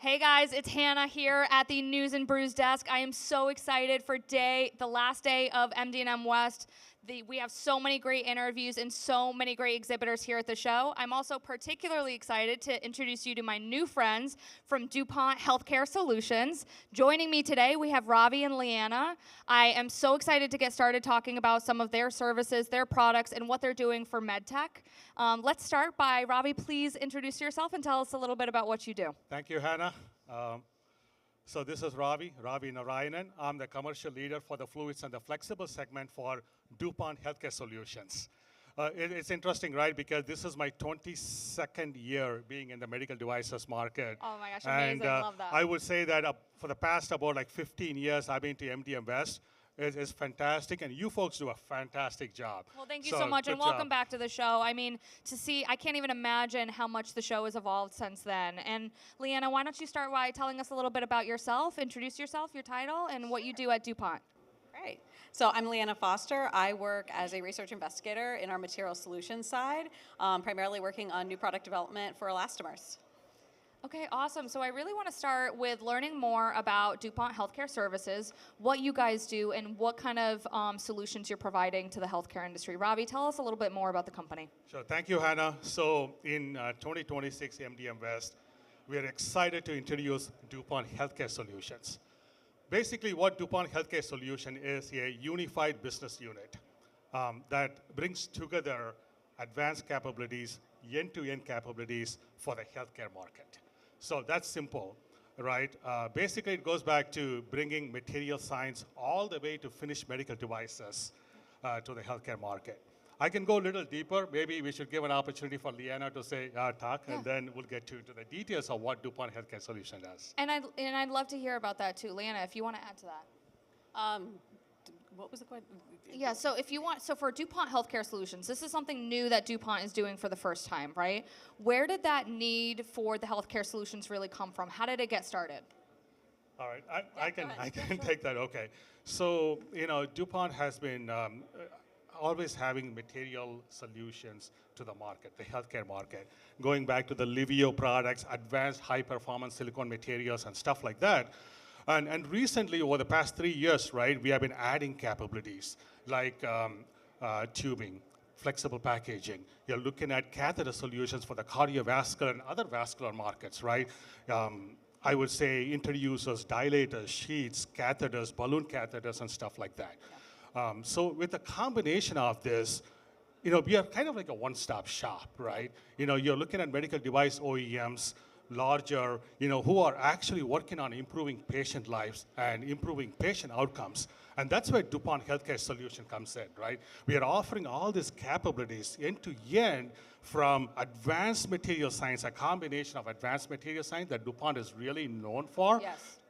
Hey guys, it's Hannah here at the News and Brews desk. I am so excited for the last day of MD&M West. We have so many great interviews and so many great exhibitors here at the show. I'm also particularly excited to introduce you to my new friends from DuPont Healthcare Solutions. Joining me today, we have Ravi and Leanna. I am so excited to get started talking about some of their services, their products, and what they're doing for MedTech. Let's start by, Ravi, please introduce yourself and tell us a little bit about what you do. Thank you, Hannah. So this is Ravi Narayanan. I'm the commercial leader for the fluids and the flexible segment for DuPont Healthcare Solutions. It's interesting, right? Because this is my 22nd year being in the medical devices market. Oh my gosh, amazing, love that. I would say that for the past about 15 years, I've been to MDM West. It's fantastic, and you folks do a fantastic job. Well, thank you so much, and welcome back to the show. I mean, I can't even imagine how much the show has evolved since then. And Leanna, why don't you start by telling us a little bit about yourself, introduce yourself, your title, and what you do at DuPont. Great. So I'm Leanna Foster. I work as a research investigator in our material solutions side, primarily working on new product development for elastomers. Okay, awesome. So I really want to start with learning more about DuPont Healthcare Services, what you guys do, and what kind of solutions you're providing to the healthcare industry. Ravi, tell us a little bit more about the company. Sure. Thank you, Hannah. So in 2026 MDM West, we are excited to introduce DuPont Healthcare Solutions. Basically, what DuPont Healthcare Solution is a unified business unit that brings together advanced capabilities, end-to-end capabilities for the healthcare market. So that's simple, right? Basically, it goes back to bringing material science all the way to finished medical devices to the healthcare market. I can go a little deeper. Maybe we should give an opportunity for Leanna to talk, and then we'll get to the details of what DuPont Healthcare Solution does. And I'd love to hear about that too. Leanna, if you want to add to that. What was the question? Yeah, so for DuPont Healthcare Solutions, this is something new that DuPont is doing for the first time, right? Where did that need for the healthcare solutions really come from? How did it get started? All right, I can take that, okay. So, DuPont has been always having material solutions to the market, the healthcare market, going back to the Livio products, advanced high-performance silicone materials and stuff like that. And recently, over the past 3 years, right, we have been adding capabilities like tubing, flexible packaging. You're looking at catheter solutions for the cardiovascular and other vascular markets, right? I would say introducers, dilators, sheets, catheters, balloon catheters, and stuff like that. So with the combination of this, we are kind of like a one-stop shop, right? You're looking at medical device OEMs, larger, who are actually working on improving patient lives and improving patient outcomes. And that's where DuPont Healthcare Solution comes in, right? We are offering all these capabilities end to end from advanced material science, a combination of advanced material science that DuPont is really known for,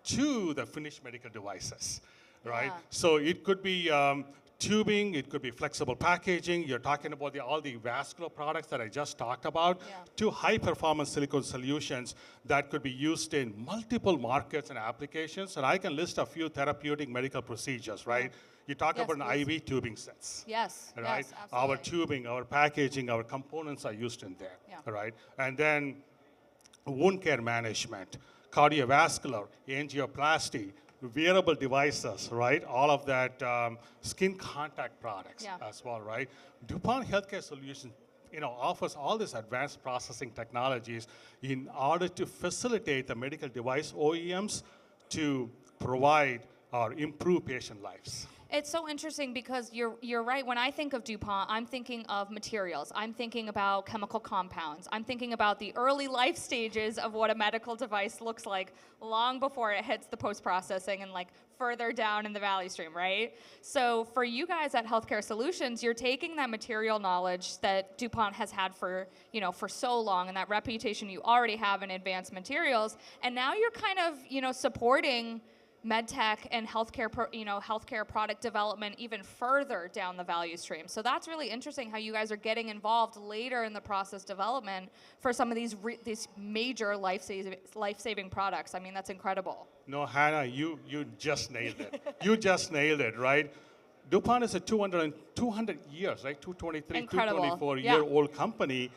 to the finished medical devices, right? Yeah. So it could be tubing, it could be flexible packaging. You're talking about all the vascular products that I just talked about, to high-performance silicone solutions that could be used in multiple markets and applications. And I can list a few therapeutic medical procedures, right? You talk about an IV tubing sets. Yes, right? Yes, absolutely. Our tubing, our packaging, our components are used in there, right? And then wound care management, cardiovascular, angioplasty, wearable devices, right? All of that skin contact products as well, right? DuPont Healthcare Solutions, offers all these advanced processing technologies in order to facilitate the medical device OEMs to provide or improve patient lives. It's so interesting because you're right. When I think of DuPont, I'm thinking of materials. I'm thinking about chemical compounds. I'm thinking about the early life stages of what a medical device looks like long before it hits the post-processing and further down in the value stream, right? So for you guys at Healthcare Solutions, you're taking that material knowledge that DuPont has had for so long and that reputation you already have in advanced materials, and now you're kind of, supporting MedTech and healthcare product development even further down the value stream. So that's really interesting how you guys are getting involved later in the process development for some of these major life-saving products. I mean, that's incredible. No, Hannah, you just nailed it. You just nailed it, right? DuPont is a 200 years, right? 223, Incredible. 224-year-old company.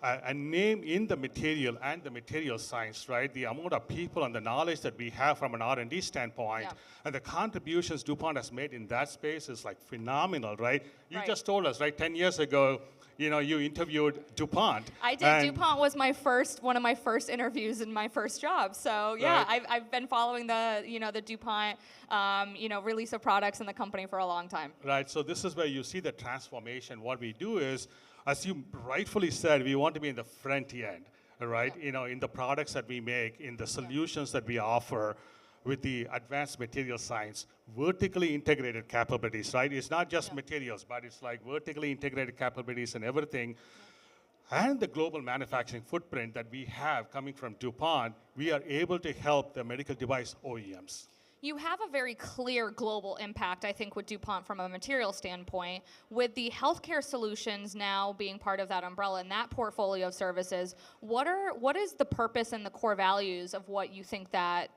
a name in the material and the material science, right? The amount of people and the knowledge that we have from an R&D standpoint, Yeah. and the contributions DuPont has made in that space is like phenomenal, right? You Right. just told us, right, 10 years ago, you interviewed DuPont. I did. and- DuPont was one of my first interviews in my first job. So yeah, Right. I've been following the DuPont, release of products in the company for a long time. Right, so this is where you see the transformation. What we do is, as you rightfully said, we want to be in the front end, right? In the products that we make, in the solutions that we offer with the advanced material science, vertically integrated capabilities, right? It's not just materials, but it's like vertically integrated capabilities and everything. And the global manufacturing footprint that we have coming from DuPont, we are able to help the medical device OEMs. You have a very clear global impact, I think, with DuPont from a material standpoint. With the healthcare solutions now being part of that umbrella and that portfolio of services, what is the purpose and the core values of what you think that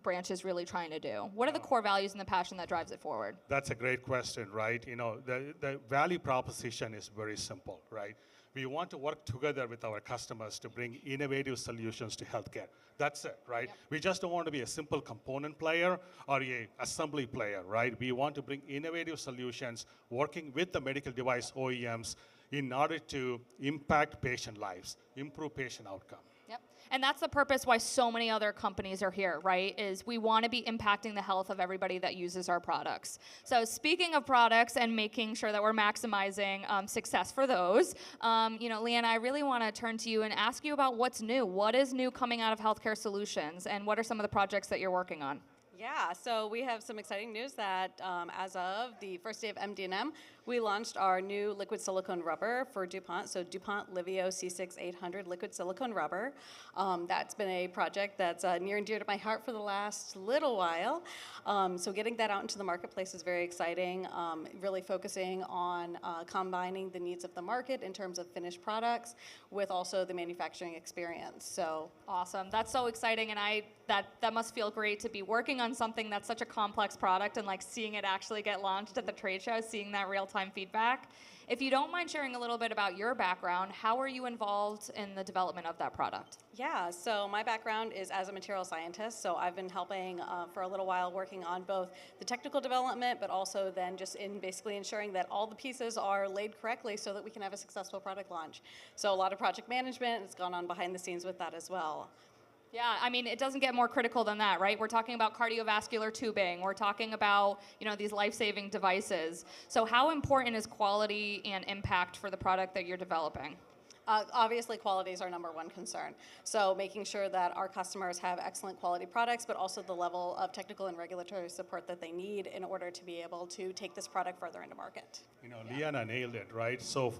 branch is really trying to do? What are the core values and the passion that drives it forward? That's a great question, right? The value proposition is very simple, right? We want to work together with our customers to bring innovative solutions to healthcare. That's it, right? Yep. We just don't want to be a simple component player or a assembly player, right? We want to bring innovative solutions working with the medical device OEMs in order to impact patient lives, improve patient outcome. Yep. And that's the purpose why so many other companies are here, right? Is we want to be impacting the health of everybody that uses our products. So speaking of products and making sure that we're maximizing success for those, Leanna, I really want to turn to you and ask you about what's new. What is new coming out of Healthcare Solutions, and what are some of the projects that you're working on? Yeah, so we have some exciting news that as of the first day of MD&M, we launched our new liquid silicone rubber for DuPont, so DuPont Livio C6-800 liquid silicone rubber. That's been a project that's near and dear to my heart for the last little while. So getting that out into the marketplace is very exciting, really focusing on combining the needs of the market in terms of finished products with also the manufacturing experience. So Awesome. That's so exciting, and that must feel great to be working on something that's such a complex product and like seeing it actually get launched at the trade show, seeing that real-time feedback. If you don't mind sharing a little bit about your background, how are you involved in the development of that product? yeah, so my background is as a material scientist, so I've been helping for a little while working on both the technical development, but also then just in basically ensuring that all the pieces are laid correctly so that we can have a successful product launch. So a lot of project management has gone on behind the scenes with that as well. Yeah, I mean, it doesn't get more critical than that, right? We're talking about cardiovascular tubing. We're talking about, these life-saving devices. So how important is quality and impact for the product that you're developing? Obviously, quality is our number one concern. So making sure that our customers have excellent quality products, but also the level of technical and regulatory support that they need in order to be able to take this product further into market. Leanna nailed it, right? So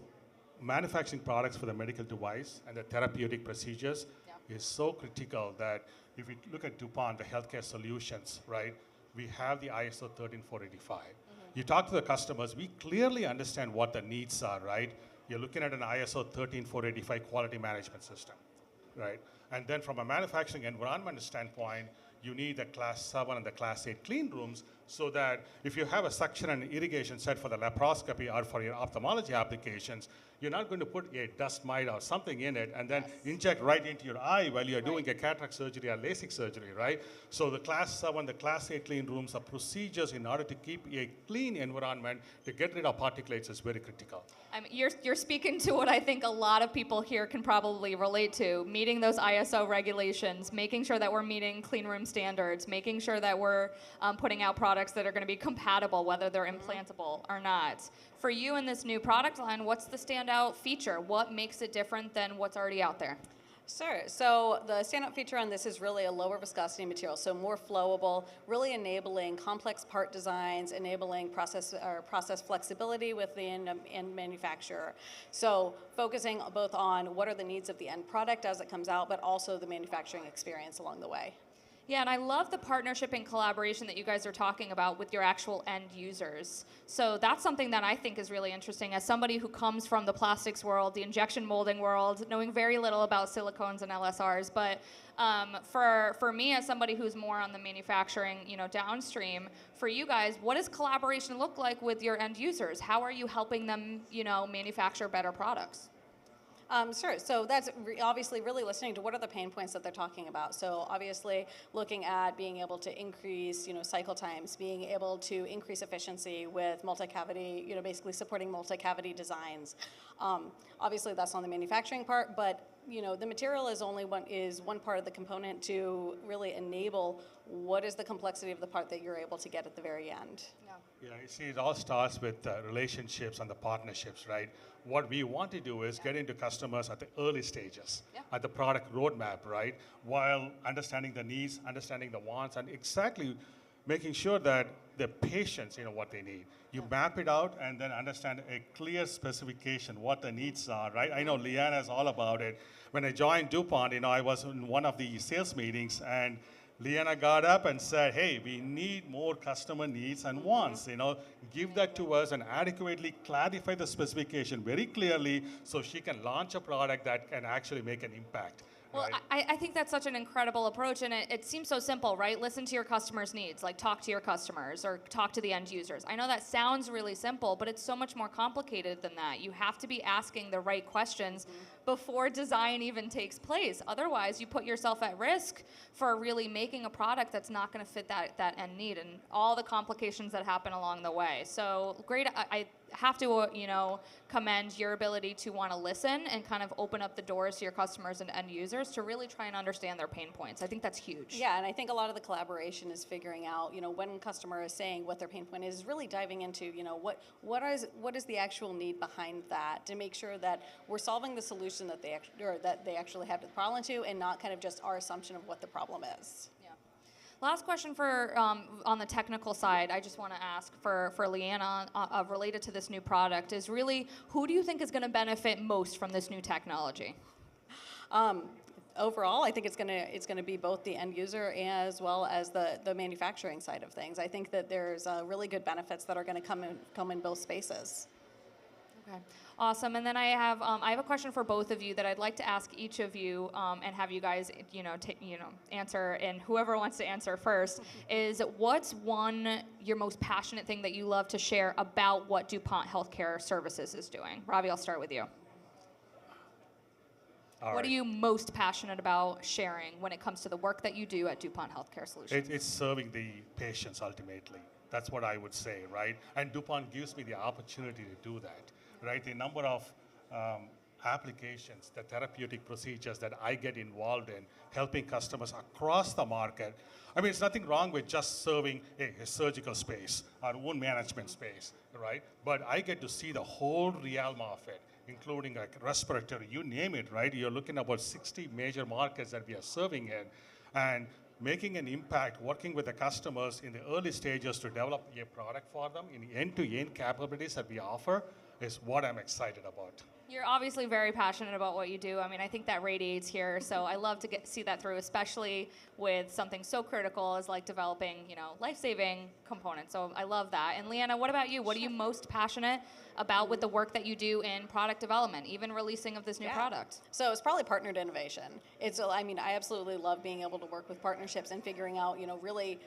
manufacturing products for the medical device and the therapeutic procedures is so critical that if we look at DuPont, the healthcare solutions, right, we have the ISO 13485. You talk to the customers, we clearly understand what the needs are, right? You're looking at an ISO 13485 quality management system, right? And then from a manufacturing environment standpoint, you need the Class 7 and the Class 8 clean rooms so that if you have a suction and irrigation set for the laparoscopy or for your ophthalmology applications, you're not going to put a dust mite or something in it and then inject right into your eye while you're doing a cataract surgery or LASIK surgery, right? So the Class 7, the Class 8 clean rooms are procedures in order to keep a clean environment to get rid of particulates is very critical. I mean, you're speaking to what I think a lot of people here can probably relate to, meeting those ISO regulations, making sure that we're meeting clean room standards, making sure that we're putting out products that are going to be compatible, whether they're implantable or not. For you in this new product line, what's the standout feature? What makes it different than what's already out there? Sure. So the standout feature on this is really a lower viscosity material, so more flowable, really enabling complex part designs, enabling process flexibility within the end manufacturer. So focusing both on what are the needs of the end product as it comes out, but also the manufacturing experience along the way. Yeah, and I love the partnership and collaboration that you guys are talking about with your actual end users. So that's something that I think is really interesting as somebody who comes from the plastics world, the injection molding world, knowing very little about silicones and LSRs. But for me, as somebody who's more on the manufacturing, downstream, for you guys, what does collaboration look like with your end users? How are you helping them, manufacture better products? Sure. So that's obviously really listening to what are the pain points that they're talking about. So obviously looking at being able to increase, cycle times, being able to increase efficiency with multi-cavity, basically supporting multi-cavity designs. Obviously that's on the manufacturing part, but the material is only one part of the component to really enable what is the complexity of the part that you're able to get at the very end. Yeah, you see, it all starts with relationships and the partnerships, right? What we want to do is get into customers at the early stages, at the product roadmap, right? While understanding the needs, understanding the wants, and exactly making sure that the patients, what they need. You map it out and then understand a clear specification, what the needs are, right? I know Leanna is all about it. When I joined DuPont, I was in one of the sales meetings, and Leanna got up and said, hey, we need more customer needs and wants, give that to us and adequately clarify the specification very clearly so she can launch a product that can actually make an impact. Well, right? I think that's such an incredible approach, and it seems so simple, right? Listen to your customers' needs, like talk to your customers or talk to the end users. I know that sounds really simple, but it's so much more complicated than that. You have to be asking the right questions before design even takes place. Otherwise, you put yourself at risk for really making a product that's not going to fit that end need and all the complications that happen along the way. So great. I have to, commend your ability to want to listen and kind of open up the doors to your customers and end users to really try and understand their pain points. I think that's huge. Yeah, and I think a lot of the collaboration is figuring out, when a customer is saying what their pain point is really diving into, what is the actual need behind that to make sure that we're solving the solution that they actually have the problem to, and not kind of just our assumption of what the problem is. Last question for on the technical side, I just want to ask for Leanna related to this new product is really, who do you think is going to benefit most from this new technology? Overall, I think it's going to be both the end user as well as the manufacturing side of things. I think that there's really good benefits that are going to come in both spaces. Okay, awesome. And then I have a question for both of you that I'd like to ask each of you and have you guys, answer. And whoever wants to answer first is, what's your most passionate thing that you love to share about what DuPont Healthcare Services is doing? Ravi, I'll start with you. What are you most passionate about sharing when it comes to the work that you do at DuPont Healthcare Solutions? It's serving the patients ultimately. That's what I would say, right? And DuPont gives me the opportunity to do that. Right, the number of applications, the therapeutic procedures that I get involved in, helping customers across the market. I mean, it's nothing wrong with just serving a surgical space, our own management space, right? But I get to see the whole realm of it, including like respiratory, you name it, right? You're looking at about 60 major markets that we are serving in, and making an impact, working with the customers in the early stages to develop a product for them in the end-to-end capabilities that we offer is what I'm excited about. You're obviously very passionate about what you do. I mean, I think that radiates here, so I love to see that through, especially with something so critical as like developing, life-saving components. So I love that. And Leanna, what about you? What are you most passionate about with the work that you do in product development, even releasing of this new product? So it's probably partnered innovation. I absolutely love being able to work with partnerships and figuring out, really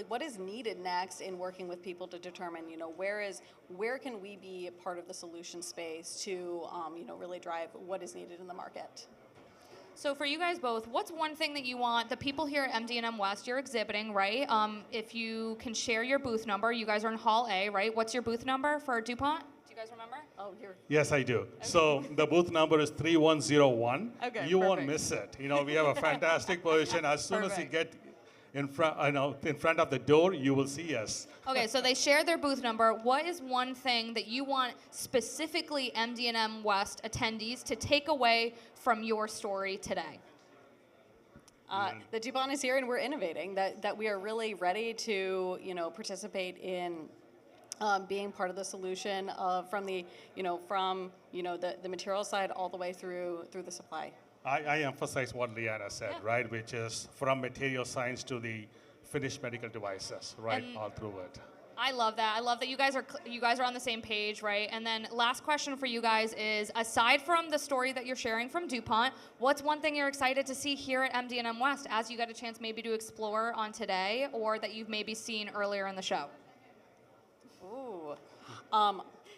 what is needed next in working with people to determine, where can we be a part of the solution space to, really drive what is needed in the market. So for you guys both, what's one thing that you want the people here at MD&M West, you're exhibiting, right? If you can share your booth number, you guys are in Hall A, right? What's your booth number for DuPont? Do you guys remember? Oh, here. Yes, I do. Okay. So the booth number is 3101. Okay, you won't miss it. We have a fantastic position. As soon as you get in front of the door, you will see us. Okay, so they share their booth number. What is one thing that you want specifically MD&M West attendees to take away from your story today? The DuPont is here and we're innovating. That we are really ready to participate in being part of the solution from the material side all the way through the supply. I emphasize what Leanna said, right, which is from material science to the finished medical devices, right, all through it. I love that. I love that you guys are on the same page, right? And then last question for you guys is, aside from the story that you're sharing from DuPont, what's one thing you're excited to see here at MD&M West as you get a chance maybe to explore on today, or that you've maybe seen earlier in the show? Ooh.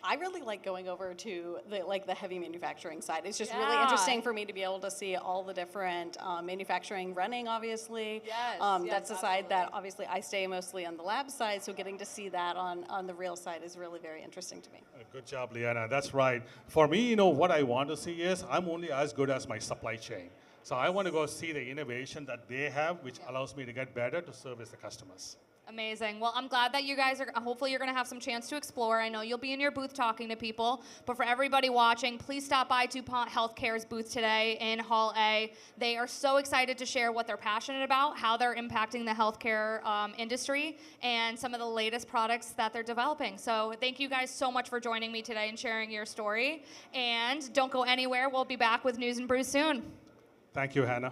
I really like going over to the heavy manufacturing side. It's just really Yeah. interesting for me to be able to see all the different manufacturing running, obviously. Yes, That's yes, the side that absolutely. obviously I stay mostly on the lab side, so getting to see that on the real side is really very interesting to me. Good job, Leanna. That's right. For me, what I want to see is I'm only as good as my supply chain. So I want to go see the innovation that they have, which allows me to get better to service the customers. Amazing. Well, I'm glad that you guys are, hopefully you're going to have some chance to explore. I know you'll be in your booth talking to people, but for everybody watching, please stop by DuPont Healthcare's booth today in Hall A. They are so excited to share what they're passionate about, how they're impacting the healthcare industry, and some of the latest products that they're developing. So thank you guys so much for joining me today and sharing your story. And don't go anywhere. We'll be back with News and Brews soon. Thank you, Hannah.